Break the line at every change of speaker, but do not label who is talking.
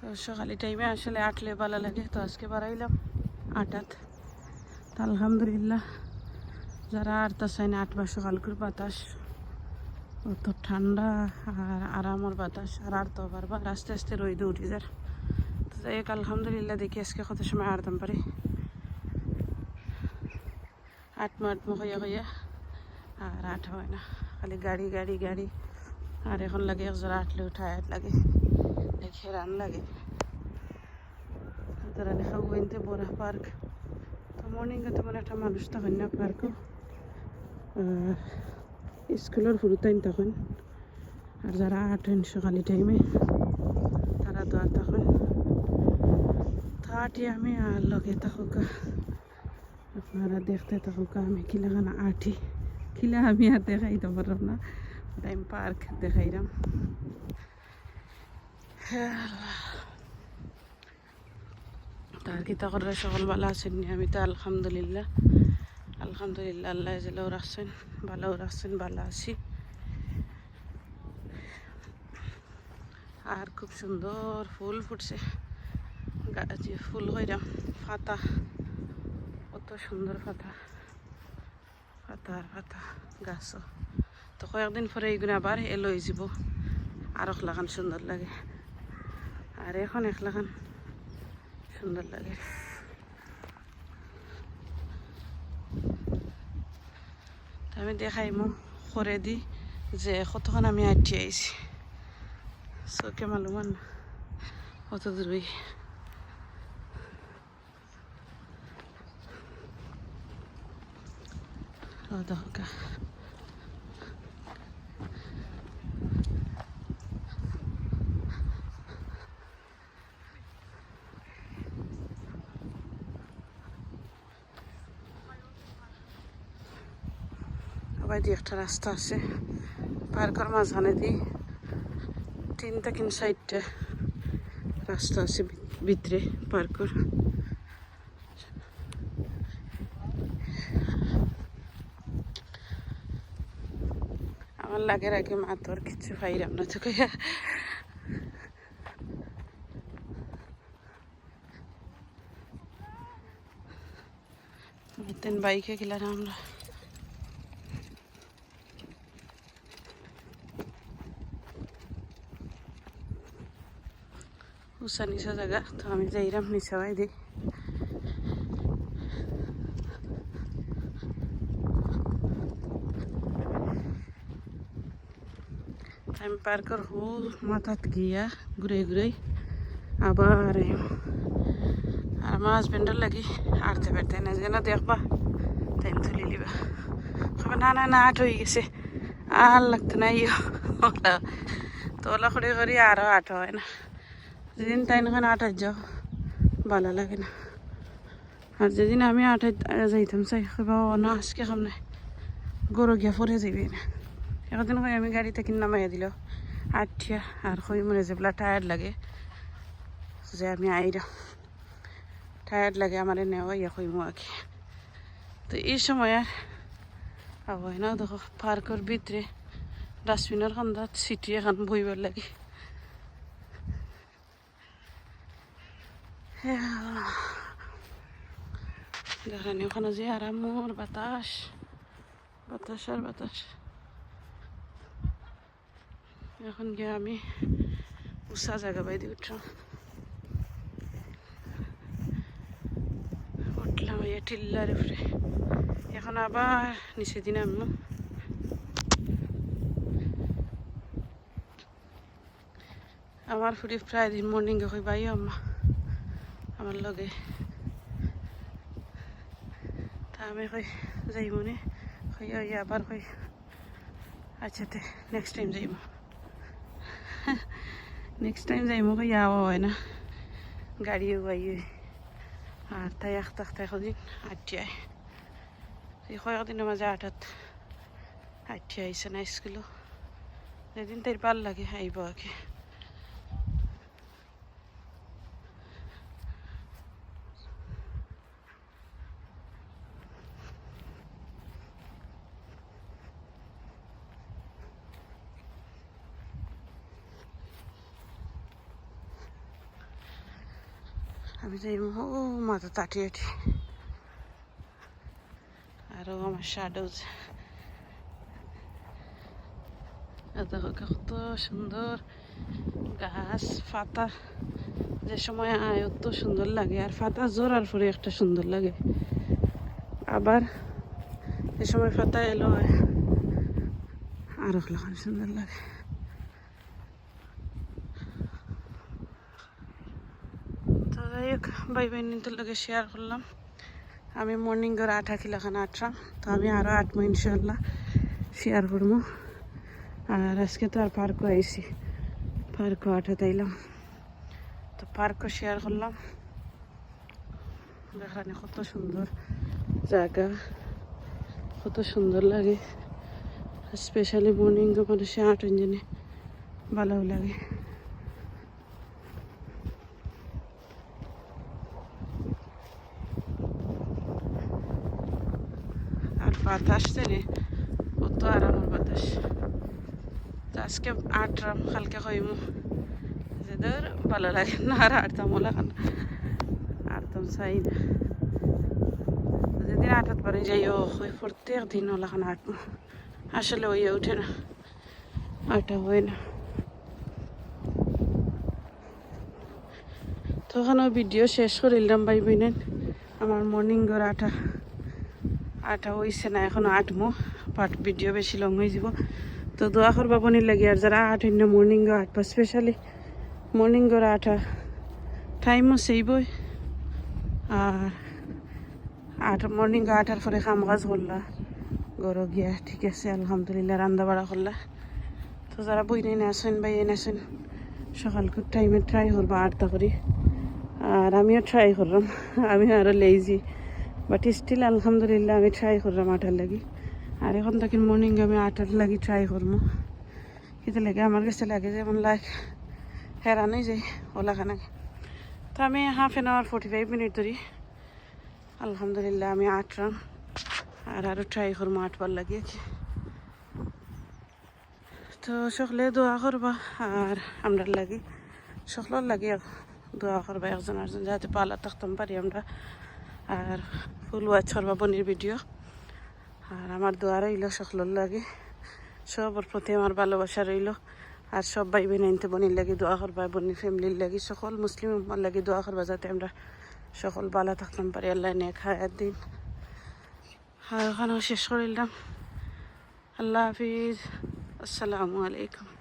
তো সকালে টাইমে আসলে আটলে ভালো লাগে, তো আজকে বাড়াইলাম 8টাত। তো আলহামদুলিল্লাহ যারা আটটা চাই না 8 বা সকালকুর বাতাস অত ঠান্ডা আর আরামর বাতাস আর তো পারবা আস্তে আস্তে রইদে উঠি যার। তো যাই হোক আলহামদুলিল্লাহ দেখি আজকে কত সময় আড়তাম পারি। 8 হইয়া হইয়া আর 8 হয় না, খালি গাড়ি গাড়ি গাড়ি। আর এখন লাগে একজোড়া আটলেও টায়ার্ড লাগে, দেখে রান লাগে। তারা লেখা ওইনতে বড় পার্ক। তো মর্নিংয়ে তেমন একটা মানুষ তখন না পার্কও, স্কুলের ফুরুতাইন তখন। আর যারা আটেন সকালে টাইমে তারা তো আর তখন থাটি আমি আর লগে থাকুক, আপনারা দেখতে থাকুক আমি কিলাখানা আটি কিলা আমি আর দেখাইতে পারলাম না, টাইম পার্ক দেখাইলাম। তার কিতা করে সকল ভালো আছেন? আমি তো আলহামদুলিল্লাহ আলহামদুলিল্লাহ আল্লাহ জেলাও রাখছেন, ভালোও রাখছেন, ভালো আছি। আর খুব সুন্দর ফুল ফুটছে, গাছে ফুল হইরাম পাতা, কত সুন্দর পাতা, পাতা আর পাতা গাছও। তো কয়েকদিন পরে এইগুলো আবার এলো হয়ে যাব, আর একলাখান সুন্দর লাগে, আর এখন একলাখান সুন্দর লাগে। আমি দেখাইমো করে দি যে কতক্ষণ আমি আটটি আইছি, চোখে মালুমান কত দূরই। দরকার আবার দিয়ে একটা রাস্তা আছে পার্কের মাঝখানে দিয়ে 3টা কিন 4টা রাস্তা আছে ভিতরে পার্কের। আমার লাগে আগে মা তোর কিছু পাইরাম না তো কইয়া বাইকে গেলাম আমরা। উঁচা নিচা জায়গা, তো আমি যাইরাম নিচা বাই দিই। আমি পার্কের হুল মাথাত গিয়া ঘুরে ঘুরে আবার আর আমার হাজবেন্ডের লাগি আড়তে পারতে না, যেন দেখবা টাইম তুলি লিবা, খাবার না না না আট হয়ে গেছে আর লাগতো না ইয়ে তো ওলা করে করি আরও 8 হয় না। যেদিন তাই নখানে 8 যাও ভালো লাগে না, আর যেদিন আমি 8 যাইতাম চাই না আজকে খাম নাই গরু গিয়া পরে যাবি না। একদিন হয় আমি গাড়িতে কিনে নামাইয়া দিল 8টা, আর কই মনে যেগুলা টায়ার্ড লাগে যে আমি আইরা টায়ার্ড লাগে আমার নেওয়া ইয়া কইমু আগে। তো এই সময় আর হয় না, দেখো পার্কের ভিতরে ডাস্টবিনের খান্দাত সিটি এখন বইবার লাগে। দেখেন ওখানে যে আরামর বাতাস, বাতাস আর বাতাস। এখন গিয়ে আমি উষা জায়গা বাইদি উঠলাম, এই টিল্লার উপরে। এখন আবার নিচে দিন আমি আমার ফুরি প্রায় দিন মর্নিংয়ে কই বাই আম্মা আমার লগে, তা আমি কই যাই মনে কই আবার কই আচ্ছা তে নেক্সট টাইম যাইব, নেক্সট টাইম যাইব কই যাওয়া হয় না, গাড়িও বাই। আর তাই তাই কদিন 8টায় এই কয়েকদিনের মাঝে 8 আইসে না স্কুলও, যেদিন তাই ভাল লাগে আইব আগে। আমি যাই ও মাথা তাটিয়ে আরও আমার শ্যাডোজ দেখো কত সুন্দর গাছ পাতা যে সময় আয় অত সুন্দর লাগে আর পাতা জোরার পরে একটা সুন্দর লাগে আবার যে সময় পাতা এলো আরো লাগান সুন্দর লাগে তো যাই হোক ভাই বোনদের লগে শেয়ার করলাম আমি মর্নিং করে 8 কিলোখান আটলাম তো আমি আরও 8 ইনশাল্লাহ শেয়ার করবো আর আজকে তো আর পার্কও আইসি পার্কও 8 তাইলাম তো পার্কও শেয়ার করলাম এখানে কত সুন্দর জায়গা কত সুন্দর লাগে স্পেশালি মর্নিং মানুষে 8 ইঞ্জিনে ভালো লাগে আর বাতাস রে কত আরামের বাতাস তো আজকে আটরাম কালকে কইমু যে ধর ভালো লাগে না আর আটতাম লাগান আটতাম চাই না যেদিন আটাত পারে যাইও ওই প্রত্যেক দিন ওলাখান আটমু আসলে ওই উঠে না আটা হয় না তখন ওই ভিডিও শেষ করিলাম ভাই বোনেন আমার মর্নিং গড় আটা হয়েছে না এখনো আটমো বাট ভিডিও বেশি লং হয়ে যাব তো দোয়া করবা বনির লাগে আর যারা 8 না মর্নিং গড় আটবা স্পেশালি মর্নিং গড় 8 টাইমও সেইবই আর মর্নিং গড় 8 পরে কাম কাজ করলা গড় গিয়া ঠিক আছে আলহামদুলিল্লাহ রান্না বাড়া করলা তো যারা বই নিয়ে আসেন বা এনে আসেন সকালকার টাইমে ট্রাই করবা 8টা করে আর আমিও ট্রাই করলাম আমি আরও লেজি বাট স্টিল আলহামদুলিল্লাহ আমি ট্রাই করলাম 8টার লাগি আর এখন তখন মর্নিং আমি 8টার লাগি ট্রাই করবো কিন্তু লাগে আমার কাছে লাগে যেমন লাইক হেরানোই যায় ওলাখানে তো আমি হাফ অ্যান আওয়ার 45 মিনিট ধরি আলহামদুলিল্লাহ আমি 8টাম আর আরও ট্রাই করবো 8বার লাগিয়ে তো সকলে দোয়া করবা আর আমরা লাগি সকলের লাগি দোয়া করবা একজন আরেকজন যাতে পালা থাকতাম পারি আমরা আর ফুল ওয়াচ করবা বনির ভিডিও আর আমার দোয়া রইল সকলের লাগে সবার প্রতি আমার ভালোবাসা রইল আর সব ভাই বোন আনতে বনির লাগি দোয়া করবা বনির ফ্যামিলির লাগি সকল মুসলিম লাগি দোয়া করবা যাতে আমরা সকল ভালো থাকতাম পারি আল্লাহ নেক হায়াত দিন আর ওখানেও শেষ করিলাম আল্লাহ হাফিজ আসসালামু আলাইকুম